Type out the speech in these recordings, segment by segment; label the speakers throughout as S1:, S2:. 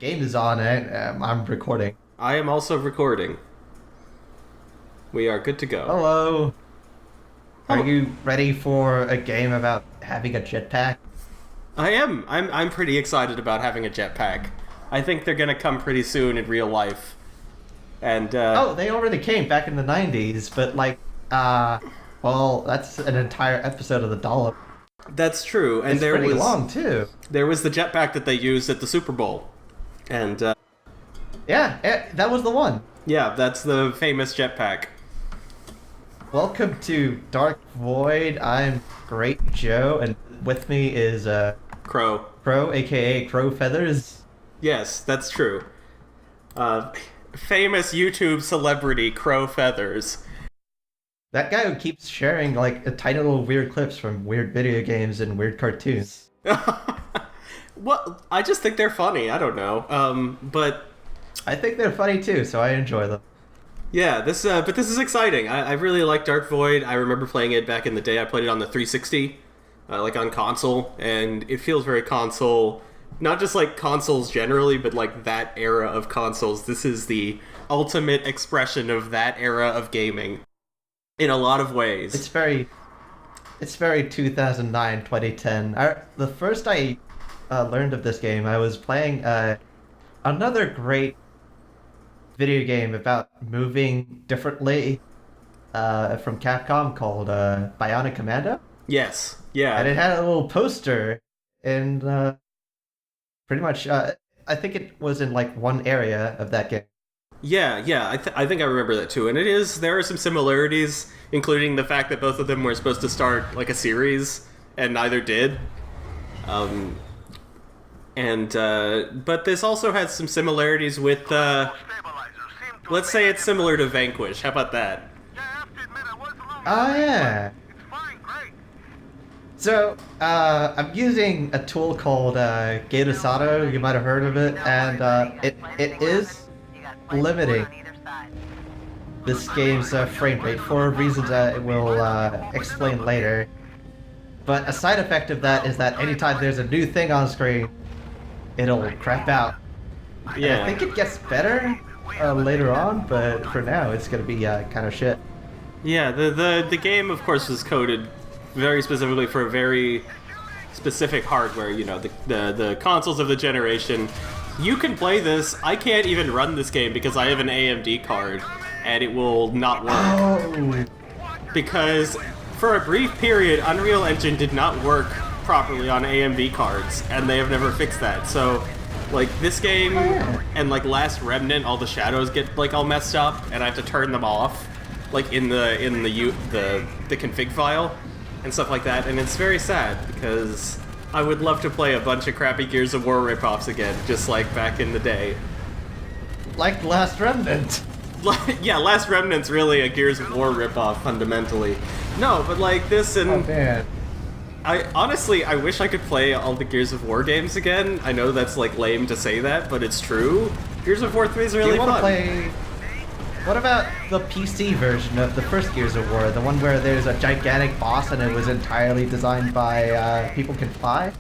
S1: game is on and I'm recording.
S2: I am also recording. We are good to go.
S1: Hello. Are
S2: Oh,
S1: you ready for a game about having a jetpack?
S2: I am. I'm pretty excited about having a jetpack. I think they're gonna come pretty soon in real life. And
S1: Oh, they already came back in the 90s, but well, that's an entire episode of the Dollop.
S2: that's true. And
S1: It's
S2: there
S1: pretty
S2: was
S1: long too.
S2: there was the jetpack that they used at the Super Bowl. And
S1: Yeah, that was the one.
S2: yeah, that's the famous jetpack.
S1: Welcome to Dark Void. I'm Great Joe, and with me is
S2: Crow.
S1: Crow, aka Crow Feathers.
S2: Yes, that's true. Famous YouTube celebrity Crow Feathers.
S1: That guy who keeps sharing like tiny little weird clips from weird video games and weird cartoons.
S2: Well, I just think they're funny. I don't know. But
S1: I think they're funny too, so I enjoy them.
S2: yeah, but this is exciting. I really like Dark Void. I remember playing it back in the day. I played it on the 360, like on console, and it feels very console. Not just like consoles generally, but like that era of consoles. This is the ultimate expression of that era of gaming in a lot of ways.
S1: It's very 2009, 2010. The first I learned of this game, I was playing another great video game about moving differently from Capcom called Bionic Commando.
S2: Yes,
S1: And it
S2: yeah,
S1: had a little poster, and pretty much, I think it was in like one area of that game.
S2: yeah. I think I remember that too. And there are some similarities, including the fact that both of them were supposed to start like a series, and neither did. Um, but this also has some similarities with, let's say it's similar to Vanquish. How about that?
S1: Oh yeah. So, I'm using a tool called Gatorsato. You might have heard of it, and it is limiting this game's frame rate for reasons I will explain later. But a side effect of that is that anytime there's a new thing on screen, it'll crap out. And I think
S2: Yeah.
S1: it gets better later on, but for now it's gonna be kind of shit.
S2: Yeah, the game, of course, was coded very specifically for very specific hardware, the consoles of the generation. You can play this. I can't even run this game because I have an AMD card, and it will not work.
S1: Oh,
S2: Because for a brief period, Unreal Engine did not work properly on AMD cards, and they have never fixed that. So, like, this game and, like, Last Remnant, all the shadows get, like, all messed up, and I have to turn them off, like, in the config file and stuff like that, and it's very sad because I would love to play a bunch of crappy Gears of War ripoffs again, just like back in the day.
S1: like Last Remnant.
S2: Yeah, Last Remnant's really a Gears of War ripoff fundamentally. No, but like this and
S1: Oh man.
S2: I wish I could play all the Gears of War games again. I know that's like lame to say that, but it's true. Gears of War 3 is
S1: Do
S2: really
S1: you want to
S2: fun.
S1: play? What about the PC version of the first Gears of War, the one where there's a gigantic boss and it was entirely designed by people can fly?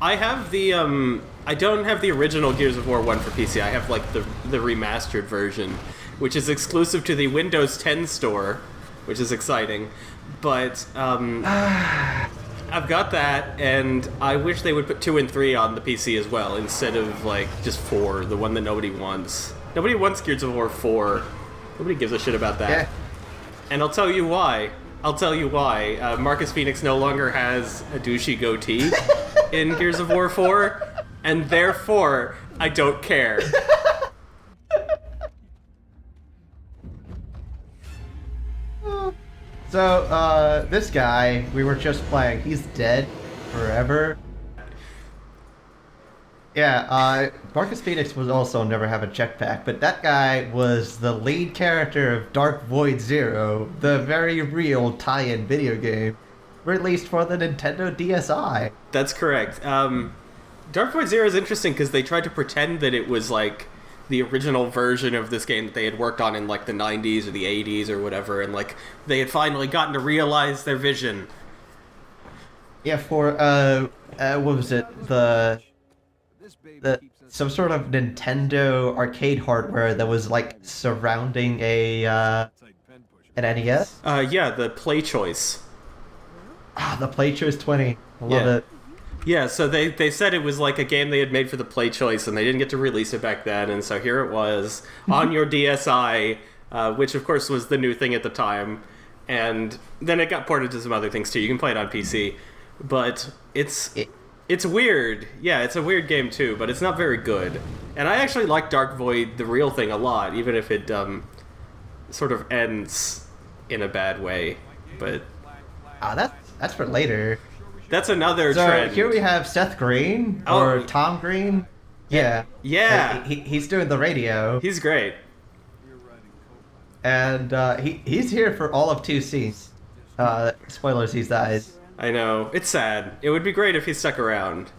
S2: I have the I don't have the original Gears of War 1 for PC. I have like the remastered version, which is exclusive to the Windows 10 store, which is exciting. But I've got that, and I wish they would put 2 and 3 on the PC as well, instead of like just 4, the one that nobody wants. Nobody wants Gears of War 4. Nobody gives a shit about that.
S1: Yeah.
S2: And I'll tell you why. Marcus Phoenix no longer has a douchey goatee in Gears of War 4, and therefore, I don't care.
S1: So, this guy we were just playing, he's dead forever. Yeah, Marcus Phoenix was also never have a jetpack, but that guy was the lead character of Dark Void Zero, the very real tie-in video game released for the Nintendo DSi.
S2: That's correct. Dark Void Zero is interesting because they tried to pretend that it was like the original version of this game that they had worked on in like the 90s or the 80s or whatever, and like they had finally gotten to realize their vision.
S1: Yeah, for what was it? some sort of Nintendo arcade hardware that was like surrounding a an NES.
S2: Yeah, the Play Choice.
S1: The Play Choice 20. I love
S2: Yeah.
S1: it.
S2: Yeah, so they said it was like a game they had made for the Play Choice, and they didn't get to release it back then, and so here it was on your DSi, which of course was the new thing at the time, and then it got ported to some other things too. You can play it on PC, but it's weird. Yeah, it's a weird game too, but it's not very good. And I actually like Dark Void, the real thing, a lot, even if it sort of ends in a bad way. But
S1: That's for later.
S2: that's another
S1: So
S2: trend.
S1: here we have Seth Green
S2: Oh.
S1: or Tom Green. Yeah.
S2: Yeah.
S1: He's doing the radio,
S2: He's great.
S1: and he's here for all of two scenes. Spoilers, he dies.
S2: I know. It's sad. It would be great if he stuck around.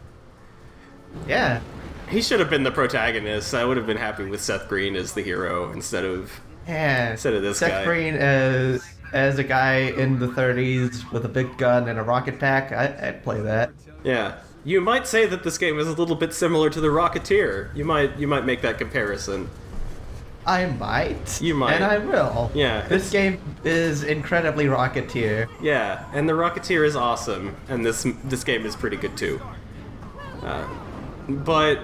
S1: Yeah.
S2: He should have been the protagonist. I would have been happy with Seth Green as the hero instead of...
S1: Yeah.
S2: Instead of this
S1: Seth
S2: guy.
S1: Green as a guy in the 30s with a big gun and a rocket pack. I'd play that.
S2: Yeah. You might say that this game is a little bit similar to The Rocketeer. You might make that comparison.
S1: I might.
S2: You might.
S1: And I will.
S2: Yeah.
S1: This game is incredibly Rocketeer.
S2: Yeah, and The Rocketeer is awesome, and this game is pretty good too. But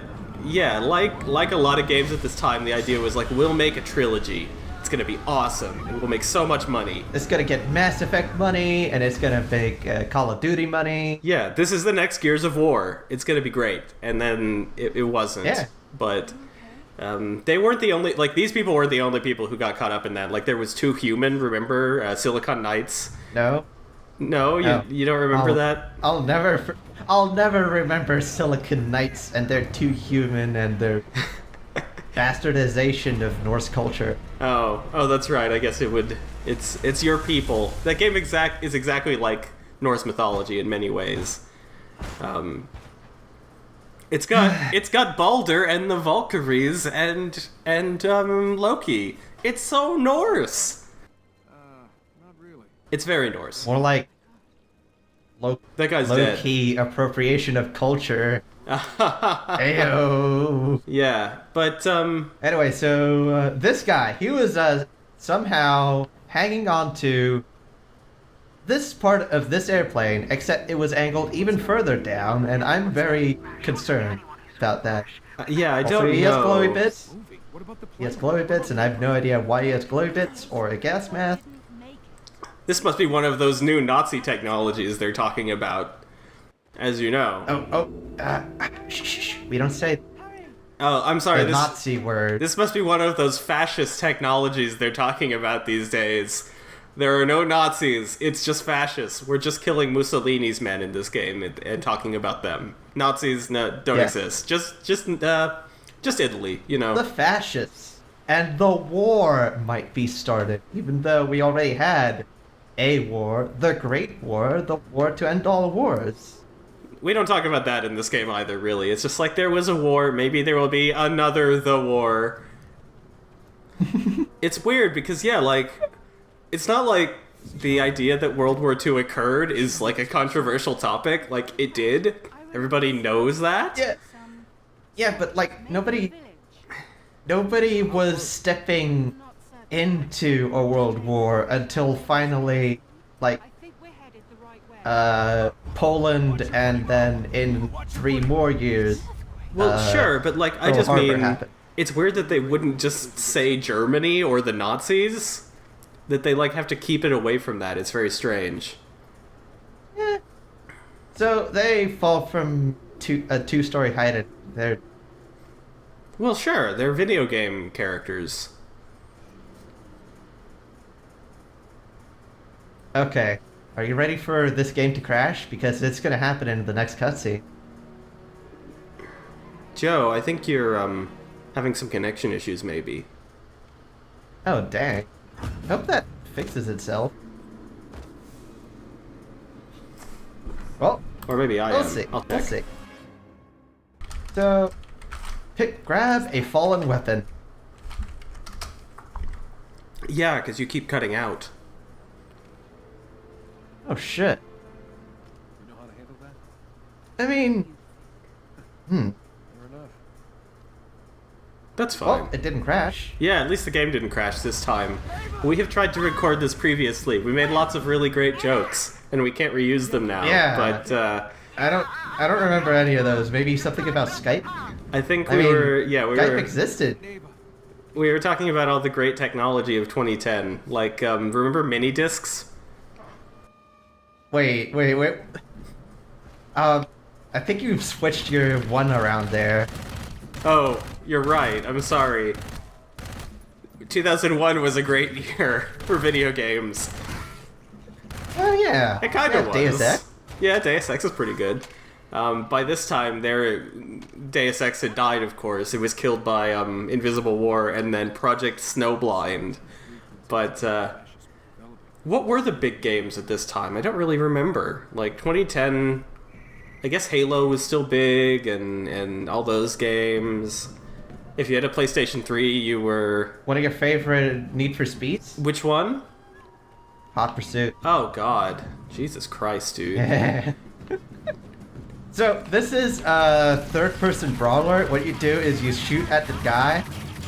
S2: yeah, like a lot of games at this time, the idea was like, we'll make a trilogy. It's gonna be awesome, and we'll make so much money.
S1: It's gonna get Mass Effect money, and it's gonna make Call of Duty money.
S2: Yeah, this is the next Gears of War. It's gonna be great. And then it wasn't.
S1: Yeah.
S2: But they weren't the only, like, these people weren't the only people who got caught up in that. Like, there was Too Human, remember? Silicon Knights.
S1: No,
S2: No, you don't remember that?
S1: I'll never remember Silicon Knights and their Too Human and their bastardization of Norse culture.
S2: Oh, that's right. I guess it would. It's your people. That game is exactly like Norse mythology in many ways. It's got Baldur and the Valkyries and Loki. It's so Norse.
S3: Not really.
S2: It's very Norse.
S1: More like
S2: That guy's dead.
S1: low-key appropriation of culture. Ayo.
S2: Yeah, but
S1: Anyway, so this guy, he was somehow hanging on to this part of this airplane, except it was angled even further down, and I'm very concerned about that.
S2: yeah, I
S1: Also,
S2: don't
S1: he has
S2: know.
S1: glowy bits.
S3: Movie. What about the
S1: He has glowy bits, and I have no idea why he has glowy bits or a gas mask.
S2: This must be one of those new Nazi technologies they're talking about, as you know.
S1: Shh. We don't say
S2: Oh, I'm sorry.
S1: the Nazi word.
S2: This must be one of those fascist technologies they're talking about these days. There are no Nazis. It's just fascists. We're just killing Mussolini's men in this game and talking about them. Nazis don't
S1: Yeah.
S2: exist. Just Italy, you know.
S1: The fascists. And the war might be started, even though we already had a war, the Great War, the war to end all wars.
S2: We don't talk about that in this game either, really. It's just like there was a war, maybe there will be another the war. It's weird because, yeah, like, it's not like the idea that World War II occurred is like a controversial topic. Like, it did. Everybody knows that.
S1: Yeah. Yeah, but like nobody was stepping into a world war until finally, like, Poland, and then in 3 more years.
S2: Well, sure, but like, I
S1: Pearl
S2: just
S1: Harbor
S2: mean,
S1: happened.
S2: it's weird that they wouldn't just say Germany or the Nazis. That they like have to keep it away from that. It's very strange.
S1: So they fall from a 2-story height, and they're
S2: Well, sure, they're video game characters.
S1: okay. Are you ready for this game to crash? Because it's gonna happen in the next cutscene.
S2: Joe, I think you're having some connection issues, maybe.
S1: Oh dang! Hope that fixes itself. Well,
S2: Or maybe I
S1: we'll
S2: am.
S1: see.
S2: I'll
S1: We'll
S2: check.
S1: see. So, grab a fallen weapon.
S2: Yeah, because you keep cutting out.
S1: Oh shit!
S3: You know how to handle that?
S1: I mean,
S3: Fair enough.
S2: That's fine.
S1: Well, it didn't crash.
S2: Yeah, at least the game didn't crash this time. We have tried to record this previously. We made lots of really great jokes, and we can't reuse them now.
S1: Yeah.
S2: But
S1: I don't remember any of those. Maybe something about Skype?
S2: I think
S1: I mean, Skype
S2: were
S1: existed.
S2: we were talking about all the great technology of 2010. Like, remember mini discs?
S1: Wait. I think you've switched your one around there.
S2: Oh, you're right. I'm sorry. 2001 was a great year for video games.
S1: Oh yeah.
S2: It kind of
S1: Yeah,
S2: was.
S1: Deus Ex.
S2: Yeah, Deus Ex is pretty good. By this time, Deus Ex had died, of course. It was killed by Invisible War and then Project Snowblind. But what were the big games at this time? I don't really remember. Like 2010, I guess Halo was still big and all those games. If you had a PlayStation 3, you were...
S1: One of your favorite Need for Speeds?
S2: Which one?
S1: Hot Pursuit.
S2: Oh, God. Jesus Christ, dude.
S1: So, this is a third-person brawler. What you do is you shoot at the guy,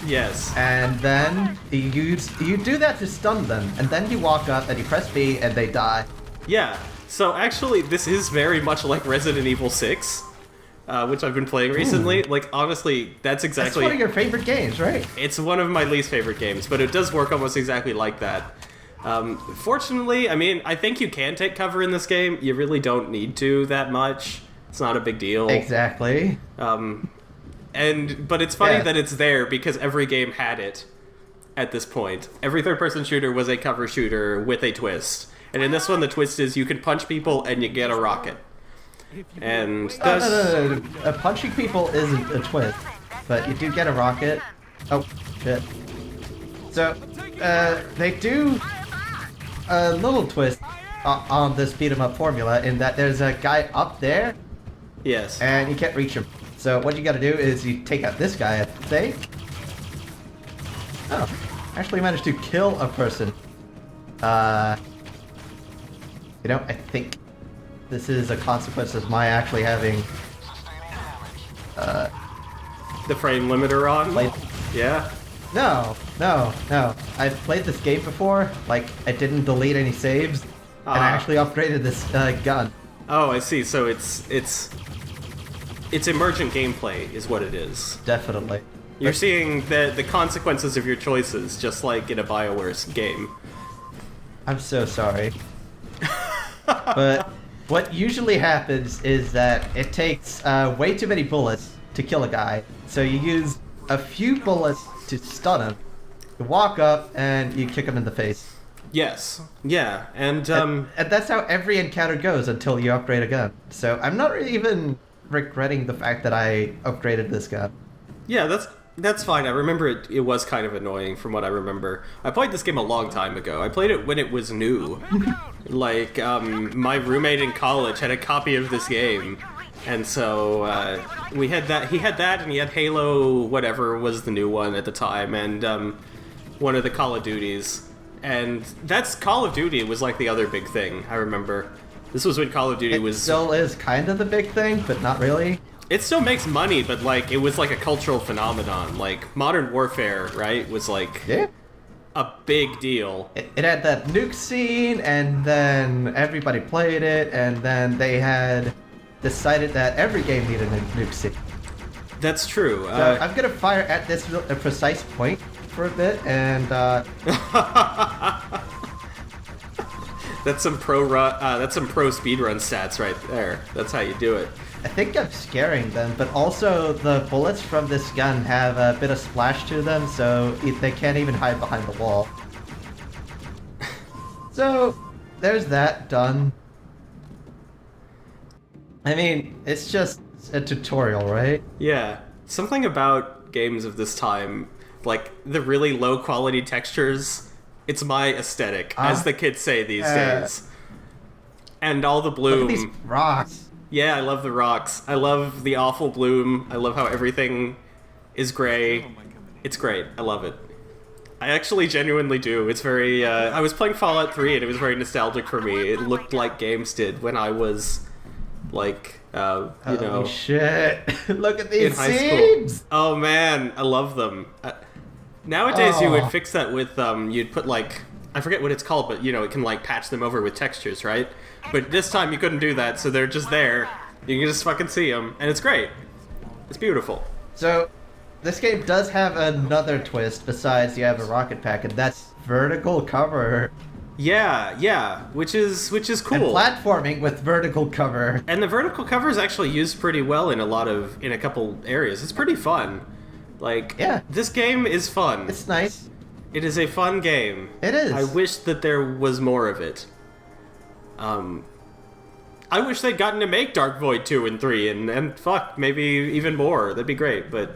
S2: Yes.
S1: and then you do that to stun them, and then you walk up and you press B and they die.
S2: Yeah. So, actually, this is very much like Resident Evil 6, which I've been playing recently. Like, honestly, that's
S1: That's
S2: exactly...
S1: one of your favorite games, right?
S2: It's one of my least favorite games, but it does work almost exactly like that. Fortunately, I mean, I think you can take cover in this game. You really don't need to that much. It's not a big deal.
S1: Exactly.
S2: But it's funny
S1: Yeah.
S2: that it's there because every game had it at this point. Every third-person shooter was a cover shooter with a twist. And in this one, the twist is you can punch people and you get a rocket. And
S1: No. Punching people isn't a twist, but you do get a rocket. Oh, shit. So, they do a little twist on this beat-em-up formula in that there's a guy up there,
S2: yes.
S1: and you can't reach him. So what you gotta do is you take out this guy, I think. Oh, actually managed to kill a person. You know, I think this is a consequence of my actually having,
S2: The frame limiter on?
S1: played...
S2: Yeah.
S1: No. I've played this game before, like, I didn't delete any saves, and I actually upgraded this gun.
S2: Oh, I see. So it's emergent gameplay is what it is.
S1: Definitely.
S2: You're seeing the consequences of your choices, just like in a BioWare game.
S1: I'm so sorry. But what usually happens is that it takes way too many bullets to kill a guy, so you use a few bullets to stun him, you walk up, and you kick him in the face.
S2: Yes. Yeah. And
S1: And that's how every encounter goes until you upgrade a gun. So I'm not really even regretting the fact that I upgraded this gun.
S2: yeah, that's fine. I remember it was kind of annoying from what I remember. I played this game a long time ago. I played it when it was new. Like, my roommate in college had a copy of this game. And so, we had that, he had that, and he had Halo, whatever was the new one at the time, and, one of the Call of Duties. And that's Call of Duty was like the other big thing, I remember. This was when Call of Duty
S1: It
S2: was...
S1: still is kind of the big thing, but not really.
S2: It still makes money, but like, it was like a cultural phenomenon. Like, Modern Warfare, right, was like
S1: Yeah.
S2: a big deal.
S1: It had that nuke scene, and then everybody played it, and then they had decided that every game needed a nuke scene.
S2: That's true.
S1: So I'm gonna fire at this precise point for a bit, and
S2: that's some pro speedrun stats right there. That's how you do it.
S1: I think I'm scaring them, but also the bullets from this gun have a bit of splash to them, so they can't even hide behind the wall. So, there's that done. I mean, it's just a tutorial, right?
S2: Yeah. Something about games of this time, like the really low quality textures, it's my aesthetic, as the kids say these days. And all the bloom.
S1: Look at these rocks.
S2: Yeah, I love the rocks. I love the awful bloom. I love how everything is gray. It's great. I love it. I actually genuinely do. It's very, I was playing Fallout 3 and it was very nostalgic for me. It looked like games did when I was like
S1: Holy shit! Look at
S2: in
S1: these
S2: high
S1: scenes.
S2: school. Oh man, I love them. Nowadays, you
S1: Oh.
S2: would fix that with you'd put like I forget what it's called, but it can like patch them over with textures, right? But this time you couldn't do that, so they're just there. You can just fucking see them, and it's great. It's beautiful.
S1: So, this game does have another twist besides you have a rocket pack, and that's vertical cover
S2: Yeah, which is
S1: and
S2: cool.
S1: platforming with vertical cover.
S2: And the vertical cover is actually used pretty well in a couple areas. It's pretty fun. Like,
S1: Yeah.
S2: this game is fun.
S1: It's nice.
S2: It is a fun game.
S1: It is.
S2: I wish that there was more of it. I wish they'd gotten to make Dark Void 2 and 3, and fuck, maybe even more. That'd be great, but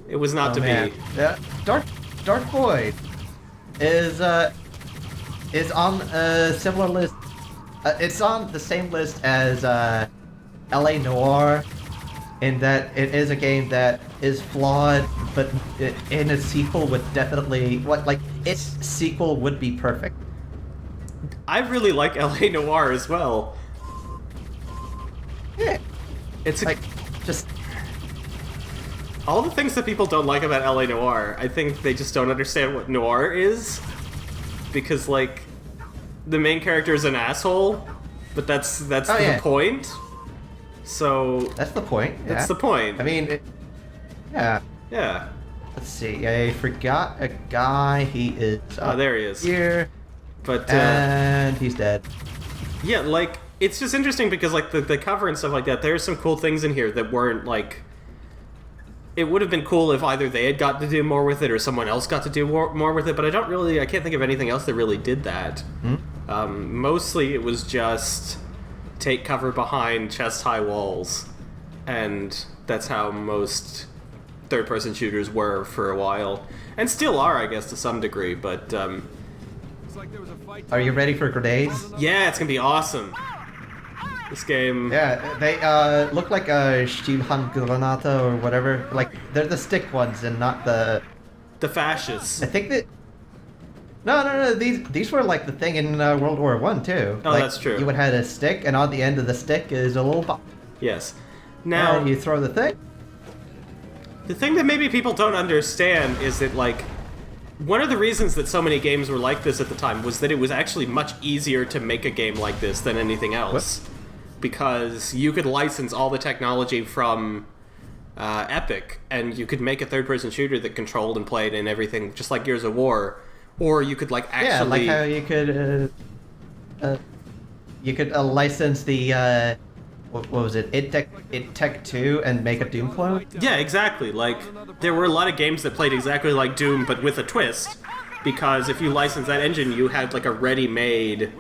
S2: it was not to
S1: man.
S2: be.
S1: Yeah, Dark Void is on a similar list. It's on the same list as LA Noire, in that it is a game that is flawed, but in a sequel would definitely its sequel would be perfect.
S2: I really like LA Noire as well.
S1: Yeah,
S2: It's
S1: like just
S2: all the things that people don't like about LA Noire, I think they just don't understand what noir is. Because, like, the main character is an asshole, but that's the
S1: yeah.
S2: point. So,
S1: that's the point. Yeah.
S2: that's the point.
S1: I mean, yeah.
S2: Yeah.
S1: Let's see. I forgot a guy. He is
S2: Oh, there he is.
S1: here,
S2: But,
S1: and he's dead.
S2: yeah, like, it's just interesting because, like, the cover and stuff like that, there's some cool things in here that weren't, like... It would have been cool if either they had got to do more with it or someone else got to do more with it, but I can't think of anything else that really did that. Mostly it was just take cover behind chest-high walls, and that's how most third-person shooters were for a while. And still are, I guess, to some degree, but,
S3: Looks like there was a fight.
S1: Are you ready for grenades?
S2: yeah, it's gonna be awesome. This game...
S1: Yeah, they look like a Stilhandgranate or whatever. Like, they're the stick ones and not the...
S2: The fascists.
S1: I think that... No, these were like the thing in World War One too.
S2: Oh,
S1: Like,
S2: that's true.
S1: You would have a stick, and on the end of the stick is a little bomb.
S2: Yes. Now...
S1: And you throw the thing.
S2: The thing that maybe people don't understand is that, like, one of the reasons that so many games were like this at the time was that it was actually much easier to make a game like this than anything else. Because you could license all the technology from Epic, and you could make a third-person shooter that controlled and played and everything, just like Gears of War. Or you could, like,
S1: Yeah, like
S2: actually...
S1: how you could license the what was it? Id Tech 2 and make a Doom clone.
S2: Yeah, exactly. Like, there were a lot of games that played exactly like Doom, but with a twist. Because if you licensed that engine, you had, like, a ready-made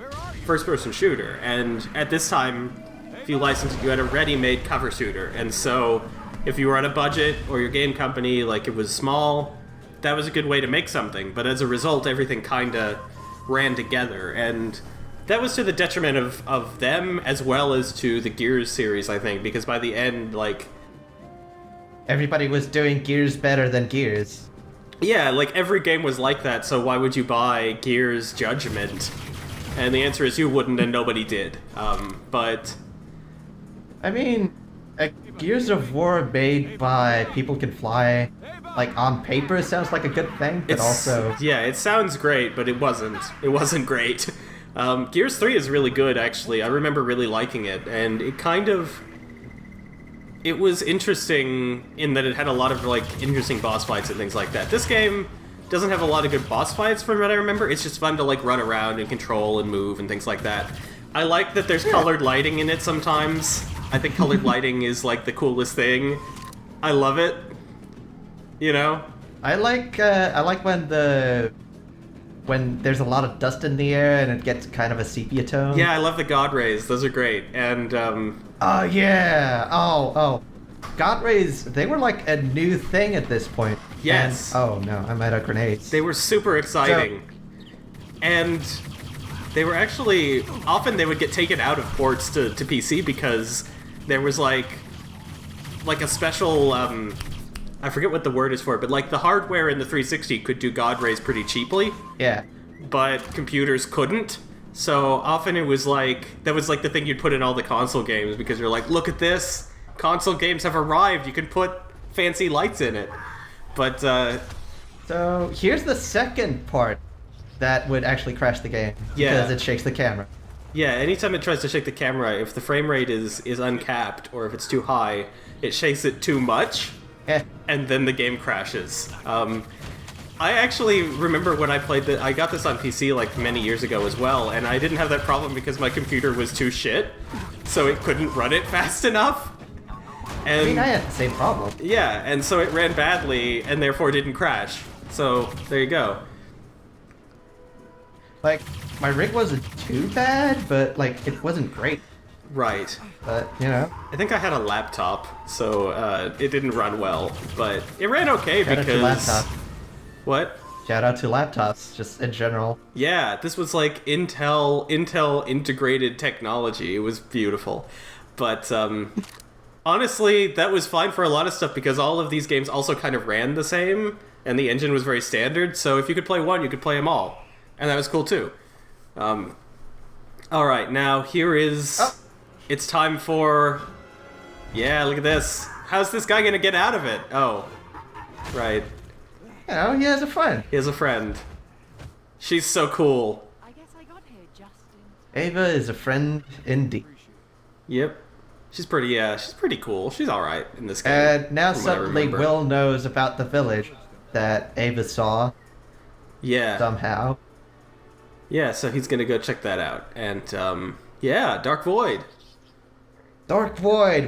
S2: first-person shooter. And at this time, if you licensed it, you had a ready-made cover shooter. And so, if you were on a budget, or your game company, like, it was small, that was a good way to make something. But as a result, everything kinda ran together. And that was to the detriment of them, as well as to the Gears series, I think. Because by the end, like...
S1: Everybody was doing Gears better than Gears.
S2: Yeah, like, every game was like that, so why would you buy Gears Judgment? And the answer is you wouldn't, and nobody did. But...
S1: I mean, Gears of War made by People Can Fly, like, on paper sounds like a good thing, but also...
S2: Yeah, it sounds great, but it wasn't. It wasn't great. Gears 3 is really good, actually. I remember really liking it, and it kind of... It was interesting in that it had a lot of, like, interesting boss fights and things like that. This game doesn't have a lot of good boss fights from what I remember. It's just fun to, like, run around and control and move and things like that. I like that there's colored lighting in it sometimes. I think colored lighting is, like, the coolest thing. I love it. You know?
S1: I like when there's a lot of dust in the air and it gets kind of a sepia tone.
S2: Yeah, I love the God Rays. Those are great. And,
S1: Oh, yeah! Oh. God Rays, they were like a new thing at this point.
S2: Yes.
S1: And, oh, no, I'm out of grenades.
S2: they were super exciting. And they were actually... Often they would get taken out of ports to PC because there was, like a special, I forget what the word is for it, but, like, the hardware in the 360 could do God Rays pretty cheaply.
S1: Yeah.
S2: But computers couldn't, So often it was like, that was like the thing you'd put in all the console games because you're like, look at this, console games have arrived, you can put fancy lights in it. But,
S1: So here's the second part that would actually crash the game.
S2: Yeah.
S1: Because it shakes the camera.
S2: yeah, anytime it tries to shake the camera, if the frame rate is uncapped or if it's too high, it shakes it too much,
S1: Eh.
S2: and then the game crashes. I actually remember when I played I got this on PC like many years ago as well, and I didn't have that problem because my computer was too shit, so it couldn't run it fast enough. And
S1: I mean, I had the same problem.
S2: yeah, and so it ran badly and therefore didn't crash. So there you go.
S1: Like, my rig wasn't too bad, but, like, it wasn't great.
S2: Right.
S1: But, you know,
S2: I think I had a laptop, so it didn't run well, but it ran okay
S1: shout out
S2: because
S1: to laptops.
S2: What?
S1: Shout out to laptops, just in general.
S2: Yeah, this was like Intel integrated technology. It was beautiful. But honestly, that was fine for a lot of stuff because all of these games also kind of ran the same and the engine was very standard, so if you could play one, you could play them all. And that was cool too. Alright, now here is...
S1: Oh.
S2: It's time for... Yeah, look at this. How's this guy gonna get out of it? Oh. Right.
S1: You know, he has a friend.
S2: He has a friend. She's so cool.
S4: I guess I got here just
S1: Ava is a friend indeed.
S2: Yep. She's pretty cool. She's alright in this game.
S1: And now
S2: from what I
S1: suddenly
S2: remember.
S1: Will knows about the village that Ava saw
S2: Yeah.
S1: somehow.
S2: Yeah, so he's gonna go check that out. And, yeah, Dark Void.
S1: Dark Void!